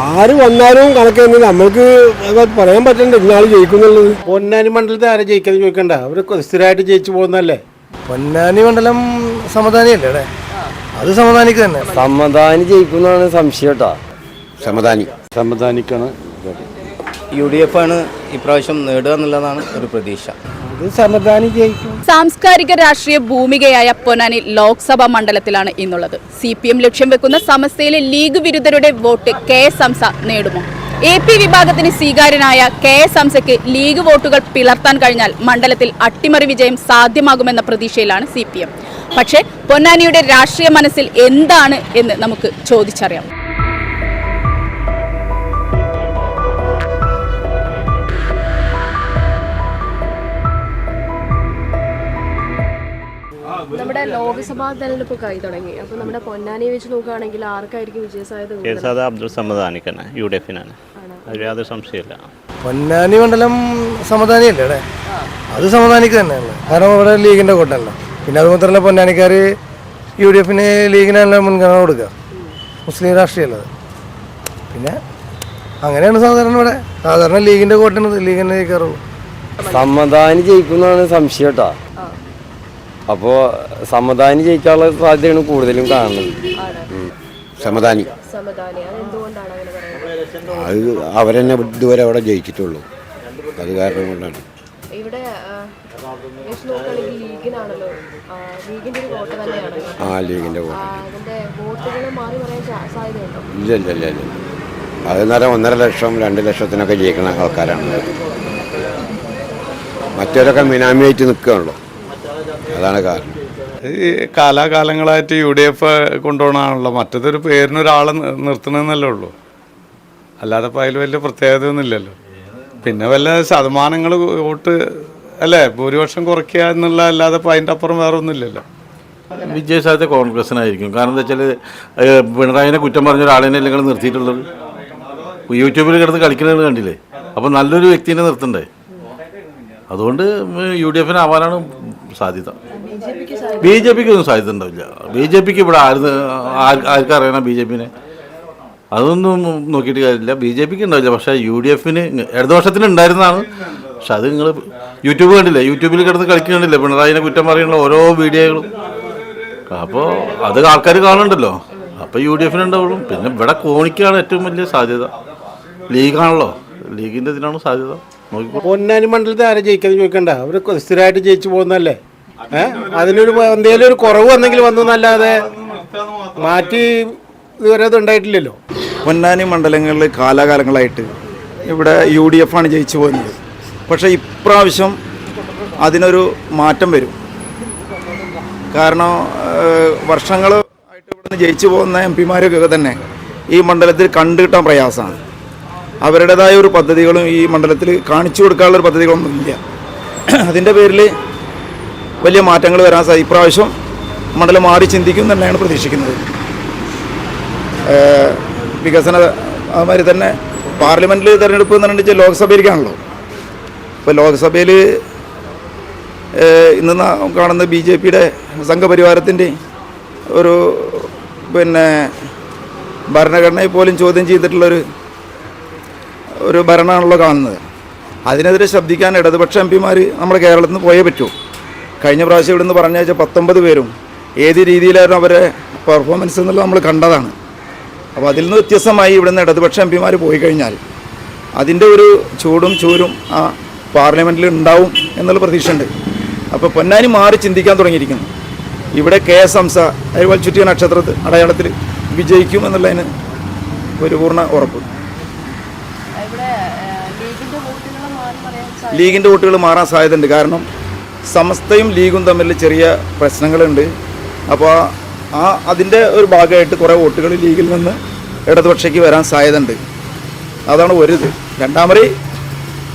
ആര് വന്നാലും കണക്ക് നമ്മൾക്ക് പറയാൻ പറ്റണ്ട ഇന്നാൾ ജയിക്കുന്നുള്ളത്. പൊന്നാനി മണ്ഡലത്തിൽ ആരെ ജയിക്കാതെ ചോദിക്കണ്ട, അവർ സ്ഥിരമായിട്ട് ജയിച്ചു പോകുന്നല്ലേ. പൊന്നാനി മണ്ഡലം സമദാനിയല്ലേ അവിടെ, അത് സമദാനിക്ക് തന്നെ. സമദാനി ജയിക്കുന്നതാണ് സംശയം കേട്ടോ. സമദാനിക്കാണ്. UDF ആണ് ഇപ്രാവശ്യം നേടുക എന്നുള്ളതാണ് ഒരു പ്രതീക്ഷ. സാംസ്കാരിക രാഷ്ട്രീയ ഭൂമികയായ പൊന്നാനി ലോക്സഭാ മണ്ഡലത്തിലാണ് ഇന്നുള്ളത്. CPM ലക്ഷ്യം വെക്കുന്ന സമസ്തയിലെ ലീഗ് വിരുദ്ധരുടെ വോട്ട് KS ഹംസ നേടുമോ? AP വിഭാഗത്തിന് സ്വീകാര്യനായ KS ഹംസയ്ക്ക് ലീഗ് വോട്ടുകൾ പിളർത്താൻ കഴിഞ്ഞാൽ മണ്ഡലത്തിൽ അട്ടിമറി വിജയം സാധ്യമാകുമെന്ന പ്രതീക്ഷയിലാണ് CPM. പക്ഷേ പൊന്നാനിയുടെ രാഷ്ട്രീയ മനസ്സിൽ എന്താണ് എന്ന് നമുക്ക് ചോദിച്ചറിയാം. നമ്മുടെ ലോക്സഭാ തെരഞ്ഞെടുപ്പ് കൈ തുടങ്ങി. അപ്പോൾ നമ്മുടെ പൊന്നാനിയെ വെച്ച് നോക്കുകയാണെങ്കിൽ ആർക്കായിരിക്കും വിജയസാധ്യത? അബ്ദുൾ സമദാനിക്കാണ്, UDF-നാണ്, അതിൽ യാതൊരു സംശയമില്ല. പൊന്നാനി മണ്ഡലം സമദാനിയല്ലേ അവിടെ, അത് സമദാനിക്ക് തന്നെയാണ്. കാരണം ഇവിടെ ലീഗിൻ്റെ കോട്ടല്ല. പിന്നെ അതുമാത്രമല്ല, പൊന്നാനിക്കാർ UDF-ന് ലീഗിനല്ല മുൻഗണന കൊടുക്കുക, മുസ്ലിം രാഷ്ട്രീയമല്ലത്. പിന്നെ അങ്ങനെയാണ് സാധാരണ ഇവിടെ, സാധാരണ ലീഗിൻ്റെ കോട്ടയാണ്, ലീഗിനെ ജയിക്കാറുള്ളൂ. സമദാനി ജയിക്കുന്നതാണ് സംശയം കേട്ടോ. അപ്പോൾ സമദാനി ജയിക്കാനുള്ള സാധ്യതയാണ് കൂടുതലും കാണുന്നത്. സമദാനി അത് അവരെന്നെ ഇതുവരെ അവിടെ ജയിച്ചിട്ടുള്ളൂ, അത് കാരണം കൊണ്ടാണ്. ഇവിടെ ലീഗിന്റെ വോട്ട് ഇല്ല. അത് നേരം 1.5 ലക്ഷം 2 ലക്ഷത്തിനൊക്കെ ജയിക്കുന്ന ആൾക്കാരാണ്. മറ്റവരൊക്കെ മിനാമിയായിട്ട് നിൽക്കുകയാണല്ലോ, അതാണ് കാരണം. ഈ കാലാകാലങ്ങളായിട്ട് UDF കൊണ്ടുപോകണമാണല്ലോ, മറ്റതൊരു പേരിനൊരാളെ നിർത്തണമെന്നല്ലേ ഉള്ളൂ, അല്ലാതെ ഇപ്പോൾ അതിൽ വലിയ പ്രത്യേകത ഒന്നുമില്ലല്ലോ. പിന്നെ വല്ല ശതമാനങ്ങൾ വോട്ട് അല്ലേ ഭൂരിപക്ഷം കുറയ്ക്കുക എന്നുള്ള, അല്ലാതെ ഇപ്പോൾ അതിൻ്റെ അപ്പുറം വേറെ ഒന്നുമില്ലല്ലോ. വിജയസാധ്യത കോൺഗ്രസിനായിരിക്കും. കാരണം എന്താ വെച്ചാൽ പിണറായിനെ കുറ്റം പറഞ്ഞ ഒരാളിനെ നിങ്ങൾ നിർത്തിയിട്ടുള്ളത്, യൂട്യൂബിൽ കിടന്ന് കളിക്കുന്നത് കണ്ടില്ലേ. അപ്പോൾ നല്ലൊരു വ്യക്തിനെ നിർത്തണ്ടേ, അതുകൊണ്ട് UDF-ന് ആവാനാണ് സാധ്യത. BJP-ക്ക് ഒന്നും സാധ്യത ഉണ്ടാവില്ല. BJP-ക്ക് ഇവിടെ ആർക്കറിയണം BJP-നെ, അതൊന്നും നോക്കിയിട്ട് കാര്യമില്ല. BJP-ക്ക് ഉണ്ടാവില്ല. പക്ഷേ UDF-ന് ഇടതുപക്ഷത്തിന് ഉണ്ടായിരുന്നതാണ്. പക്ഷെ അത് നിങ്ങൾ യൂട്യൂബ് കണ്ടില്ലേ, യൂട്യൂബിൽ കിടന്ന് കളിക്കുന്നില്ലേ പിണറായിനെ കുറ്റം പറയുന്ന ഓരോ വീഡിയോകളും. അപ്പോൾ അത് ആൾക്കാർ കാണുന്നുണ്ടല്ലോ, അപ്പോൾ UDF-ന് ഉണ്ടാവുള്ളൂ. പിന്നെ ഇവിടെ കോണിക്കാണ് ഏറ്റവും വലിയ സാധ്യത, ലീഗാണല്ലോ, ലീഗിൻ്റെ ഇതിനാണ് സാധ്യത. പൊന്നാനി മണ്ഡലത്തിൽ ആരെ ജയിക്കാതെ ചോദിക്കണ്ട, അവർ സ്ഥിരമായിട്ട് ജയിച്ചു പോകുന്നല്ലേ. അതിനൊരു എന്തെങ്കിലും ഒരു കുറവ് വന്നെങ്കിൽ വന്നു എന്നല്ലാതെ മാറ്റി ഇതുവരെ അത് ഉണ്ടായിട്ടില്ലല്ലോ. പൊന്നാനി മണ്ഡലങ്ങളിൽ കാലാകാലങ്ങളായിട്ട് ഇവിടെ UDF ആണ് ജയിച്ചു പോകുന്നത്. പക്ഷേ ഇപ്രാവശ്യം അതിനൊരു മാറ്റം വരും. കാരണം വർഷങ്ങളായിട്ട് ഇവിടുന്ന് ജയിച്ചു പോകുന്ന MP-മാരൊക്കെ തന്നെ ഈ മണ്ഡലത്തിൽ കണ്ടുകിട്ടാൻ പ്രയാസമാണ്. അവരുടേതായ ഒരു പദ്ധതികളും ഈ മണ്ഡലത്തിൽ കാണിച്ചു കൊടുക്കാനുള്ളൊരു പദ്ധതികളൊന്നും ഇല്ല. അതിൻ്റെ പേരിൽ വലിയ മാറ്റങ്ങൾ വരാൻ ഇപ്രാവശ്യം മണ്ഡലം മാറി ചിന്തിക്കും തന്നെയാണ് പ്രതീക്ഷിക്കുന്നത്. വികസന അതുമാതിരി തന്നെ പാർലമെൻറ്റിൽ തിരഞ്ഞെടുപ്പ് എന്ന് പറഞ്ഞിട്ട് ലോക്സഭയിലേക്കാണല്ലോ. ഇപ്പോൾ ലോക്സഭയിൽ ഇന്ന് കാണുന്ന BJP-യുടെ സംഘപരിവാരത്തിൻ്റെ ഒരു ഭരണഘടനയെ പോലും ചോദ്യം ചെയ്തിട്ടുള്ളൊരു ഭരണമാണല്ലോ കാണുന്നത്. അതിനെതിരെ ശബ്ദിക്കാൻ ഇടതുപക്ഷ MP-മാർ നമ്മുടെ കേരളത്തിൽ നിന്ന് പോയേ പറ്റൂ. കഴിഞ്ഞ പ്രാവശ്യം ഇവിടെ നിന്ന് പറഞ്ഞയച്ച 19 പേരും ഏത് രീതിയിലായിരുന്നു അവരെ പെർഫോമൻസ് എന്നുള്ളത് നമ്മൾ കണ്ടതാണ്. അപ്പോൾ അതിൽ നിന്ന് വ്യത്യസ്തമായി ഇവിടെ നിന്ന് ഇടതുപക്ഷ MP-മാർ പോയി കഴിഞ്ഞാൽ അതിൻ്റെ ഒരു ചൂടും ചൂരും ആ പാർലമെൻറ്റിൽ ഉണ്ടാവും എന്നുള്ള പ്രതീക്ഷയുണ്ട്. അപ്പോൾ പൊന്നാനി മാറി ചിന്തിക്കാൻ തുടങ്ങിയിരിക്കുന്നു. ഇവിടെ KS ഹംസ അതുപോലെ ചുറ്റിയ നക്ഷത്ര അടയാളത്തിൽ വിജയിക്കും എന്നുള്ളതിന് ഒരു പൂർണ്ണ ഉറപ്പ്. ലീഗിൻ്റെ വോട്ടുകൾ മാറാൻ സാധ്യതയുണ്ട്. കാരണം സമസ്തയും ലീഗും തമ്മിൽ ചെറിയ പ്രശ്നങ്ങളുണ്ട്. അപ്പോൾ അതിൻ്റെ ഒരു ഭാഗമായിട്ട് കുറേ വോട്ടുകൾ ലീഗിൽ നിന്ന് ഇടതുപക്ഷയ്ക്ക് വരാൻ സാധ്യതയുണ്ട്. അതാണ് ഒരു ഇത്. രണ്ടാമത്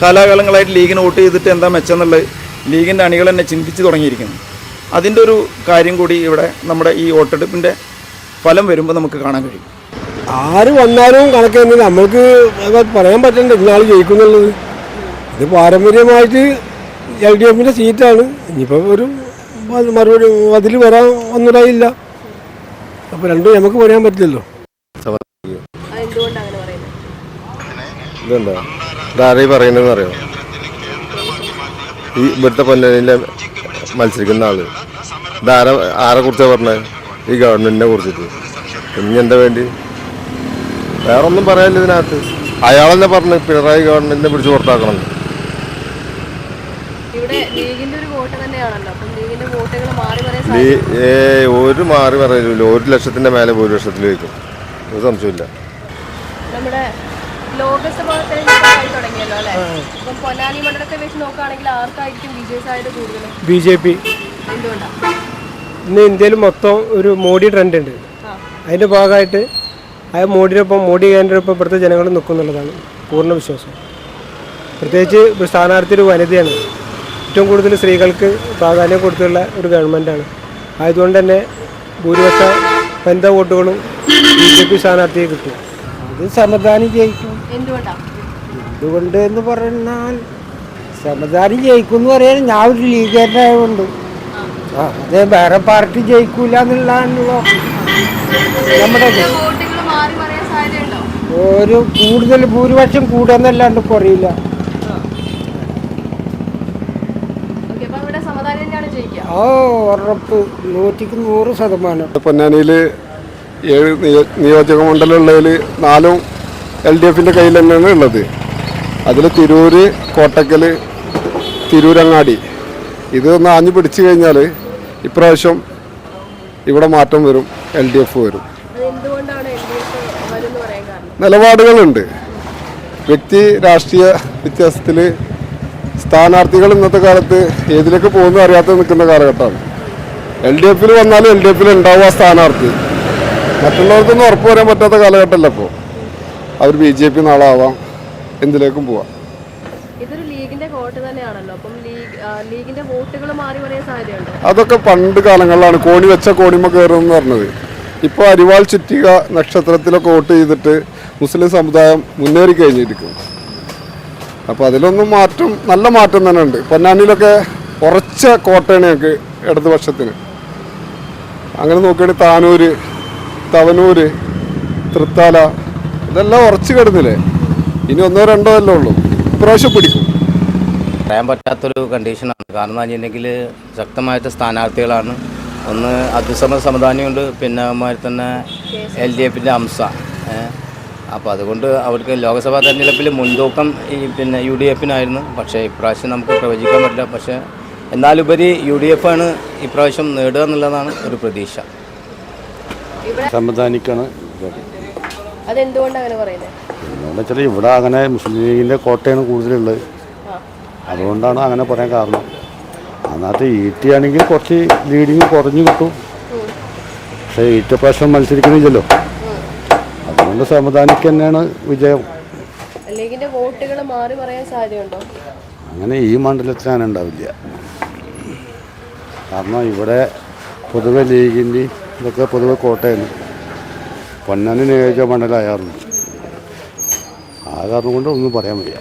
കാലാകാലങ്ങളായിട്ട് ലീഗിന് വോട്ട് ചെയ്തിട്ട് എന്താ മെച്ചം എന്നുള്ളത് ലീഗിൻ്റെ അണികൾ തന്നെ ചിന്തിച്ച് തുടങ്ങിയിരിക്കുന്നു. അതിൻ്റെ ഒരു കാര്യം കൂടി ഇവിടെ നമ്മുടെ ഈ വോട്ടെടുപ്പിൻ്റെ ഫലം വരുമ്പോൾ നമുക്ക് കാണാൻ കഴിയും. ആര് വന്നാലും കണക്ക് നമ്മൾക്ക് പറയാൻ പറ്റണ്ട ഇന്നാൾ ജയിക്കുന്നുള്ളത്. ഇത് പാരമ്പര്യമായിട്ട് LDF-ൻ്റെ സീറ്റാണ്. ഇനിയിപ്പോൾ ഒരു മറുപടി അതിൽ വരാൻ ഒന്നുമില്ല. അപ്പോൾ രണ്ടും നമുക്ക് പറയാൻ പറ്റില്ലല്ലോ. എന്തുകൊണ്ടാണ് അങ്ങനെ പറയുന്നത്? ഇതെന്താ ഇതാരെയും പറയുന്നതെന്ന് അറിയോ? ഈ ഇവിടുത്തെ പൊന്നാനിയിലെ മത്സരിക്കുന്ന ആള് ആരെ കുറിച്ചാണ് പറഞ്ഞത്? ഈ ഗവൺമെന്റിനെ കുറിച്ചിട്ട്. ഇനി എന്താ വേണ്ടി? വേറെ ഒന്നും പറയാനില്ല ഇതിനകത്ത്. അയാളെന്നെ പറഞ്ഞു പിണറായി ഗവൺമെന്റിനെ പിടിച്ച് പുറത്താക്കണം. ഇവിടെ ലീഗിന്റെ ഒരു വോട്ട് തന്നെയാണല്ലോ. അപ്പം ലീഗിന്റെ വോട്ടുകൾ മാറി പറയാൻ ഒരു മാറി പറയില്ല. 1 ലക്ഷത്തിന്റെ മേലെ ഭൂരിപക്ഷത്തിൽ വയ്ക്കും, ഒരു സംശയമില്ല. നമ്മുടെ ലോകസഭാ തെരഞ്ഞെടുപ്പ് തുടങ്ങിയല്ലോ അല്ലേ? അപ്പം പൊന്നാനി മണ്ഡലത്തെ വെച്ച് നോക്കുകയാണെങ്കിൽ ആർക്കായിരിക്കും വിജയസാധ്യത കൂടുതൽ? BJP. എന്തുകൊണ്ടാണ്? ഇന്ന് ഇന്ത്യയിൽ മൊത്തം ഒരു മോഡി ട്രെൻഡ് ഉണ്ട്. അതിൻ്റെ ഭാഗമായിട്ട് ആ മോഡിയൊപ്പം മോഡി കേന്ദ്രപ്പം ഇവിടുത്തെ ജനങ്ങൾ നിൽക്കുന്നുള്ളതാണ് പൂർണ്ണ വിശ്വാസം. പ്രത്യേകിച്ച് സ്ഥാനാർത്ഥി ഒരു വനിതയാണ്. ഏറ്റവും കൂടുതൽ സ്ത്രീകൾക്ക് പ്രാധാന്യം കൊടുത്തുള്ള ഒരു ഗവൺമെൻറ്റാണ്. ആയതുകൊണ്ട് തന്നെ ഭൂരിപക്ഷ വനിതാ വോട്ടുകളും BJP സ്ഥാനാർത്ഥിയെ കിട്ടും. അത് സമദാനി ജയിക്കും. എന്തുകൊണ്ടാണ്? എന്തുകൊണ്ട് എന്ന് പറഞ്ഞാൽ സമദാനി ജയിക്കും എന്ന് പറയാൻ ഞാൻ ഒരു ലീഗേറ്ററായതുകൊണ്ട്. അതേ വേറെ പാർട്ടി ജയിക്കൂല എന്നുള്ളതാണല്ലോ നമ്മുടെ വോട്ടുകൾ മാറി പറയാൻ സാധ്യതയുണ്ടോ? ഒരു കൂടുതൽ ഭൂരിപക്ഷം കൂടുന്നല്ലാണ്ട് കുറയില്ല. ഉറപ്പ് 100%. പൊന്നാനിയിൽ 7 നിയോജക മണ്ഡലമുള്ളതിൽ 4 LDFിൻ്റെ കയ്യിൽ തന്നെയാണ് ഉള്ളത്. അതിൽ തിരൂര്, കോട്ടക്കൽ, തിരൂരങ്ങാടി ഇതൊന്ന് ആഞ്ഞു പിടിച്ചു കഴിഞ്ഞാൽ ഇപ്രാവശ്യം ഇവിടെ മാറ്റം വരും, LDF വരും. നിലപാടുകളുണ്ട്. വ്യക്തി രാഷ്ട്രീയ വ്യത്യാസത്തിൽ സ്ഥാനാർത്ഥികൾ ഇന്നത്തെ കാലത്ത് ഏതിലേക്ക് പോകുന്നു അറിയാതെ നിൽക്കുന്ന കാലഘട്ടമാണ്. LDFിൽ വന്നാലും LDFിൽ ഉണ്ടാവുക സ്ഥാനാർത്ഥി. മറ്റുള്ളവർക്കൊന്നും ഉറപ്പ് പറയാൻ പറ്റാത്ത കാലഘട്ടമല്ല ഇപ്പോൾ. അവർ BJP നാളാവാം, എന്തിലേക്കും പോവാം. ഇതൊരു ലീഗിന്റെ വോട്ട് തന്നെയാണല്ലോ. അപ്പം ലീഗിന്റെ വോട്ടുകൾ മാറി പറയാൻ സാധ്യതയുണ്ടോ? അതൊക്കെ പണ്ട് കാലങ്ങളിലാണ് കോണി വെച്ച കോണിമ കയറുമെന്ന് പറഞ്ഞത്. ഇപ്പോൾ അരിവാൾ ചുറ്റിക നക്ഷത്രത്തിലൊക്കെ വോട്ട് ചെയ്തിട്ട് മുസ്ലിം സമുദായം മുന്നേറി കഴിഞ്ഞിരിക്കും. അപ്പോൾ അതിലൊന്നും മാറ്റം, നല്ല മാറ്റം തന്നെ ഉണ്ട്. പൊന്നാനിയിലൊക്കെ ഉറച്ച കോട്ടയാണ് ഞങ്ങൾക്ക് ഇടതുപക്ഷത്തിന്. അങ്ങനെ നോക്കുകയാണെങ്കിൽ താനൂര്, തവനൂര്, തൃത്താല ഇതെല്ലാം ഉറച്ചു കിടന്നില്ലേ. ഇനി 1-2 അല്ലേ ഉള്ളൂ. ഇപ്രാവശ്യം പിടിക്കും. പറയാൻ പറ്റാത്തൊരു കണ്ടീഷനാണ്. കാരണം എന്ന് വെച്ചിട്ടുണ്ടെങ്കിൽ ശക്തമായിട്ട് സ്ഥാനാർത്ഥികളാണ്. ഒന്ന് അബ്ദുസമദ് സമദാനിയുണ്ട്, പിന്നെ അതുമാതിരി തന്നെ LDFിൻ്റെ അംസ. അപ്പോൾ അതുകൊണ്ട് അവർക്ക് ലോക്സഭാ തെരഞ്ഞെടുപ്പിൽ മുൻതൂക്കം പിന്നെ UDFിനായിരുന്നു. പക്ഷേ ഇപ്രാവശ്യം നമുക്ക് പ്രവചിക്കാൻ പറ്റില്ല. പക്ഷേ എന്നാലുപരി UDF ആണ് ഇപ്രാവശ്യം നേടുക എന്നുള്ളതാണ് ഒരു പ്രതീക്ഷ. സംവിധാനിക്കാണ്. അതെന്തുകൊണ്ടാണ് അങ്ങനെ പറയുന്നത്? എന്താണെന്ന് വെച്ചാൽ ഇവിടെ അങ്ങനെ മുസ്ലിം ലീഗിൻ്റെ കോട്ടയാണ് കൂടുതലുള്ളത്. അതുകൊണ്ടാണ് അങ്ങനെ പറയാൻ കാരണം. അതിനകത്ത് ET ആണെങ്കിൽ കുറച്ച് ലീഡിങ് കുറഞ്ഞു കിട്ടും. പക്ഷേ ET പ്രാവശ്യം മത്സരിക്കണില്ലല്ലോ. അതുകൊണ്ട് സമദാനിക്ക് തന്നെയാണ് വിജയം. ലീഗിന്റെ വോട്ടുകൾ മാറി പറയാൻ സാധ്യതയുണ്ടോ? അങ്ങനെ ഈ മണ്ഡലത്തിൽ അങ്ങനെ ഉണ്ടാവില്ല. കാരണം ഇവിടെ പൊതുവെ ലീഗിൻ്റെ ഇതൊക്കെ പൊതുവെ കോട്ടയാണ്. പൊന്നാനി നിയോജക മണ്ഡലമായിരുന്നു. ആ കാരണം കൊണ്ട് ഒന്നും പറയാൻ വയ്യ.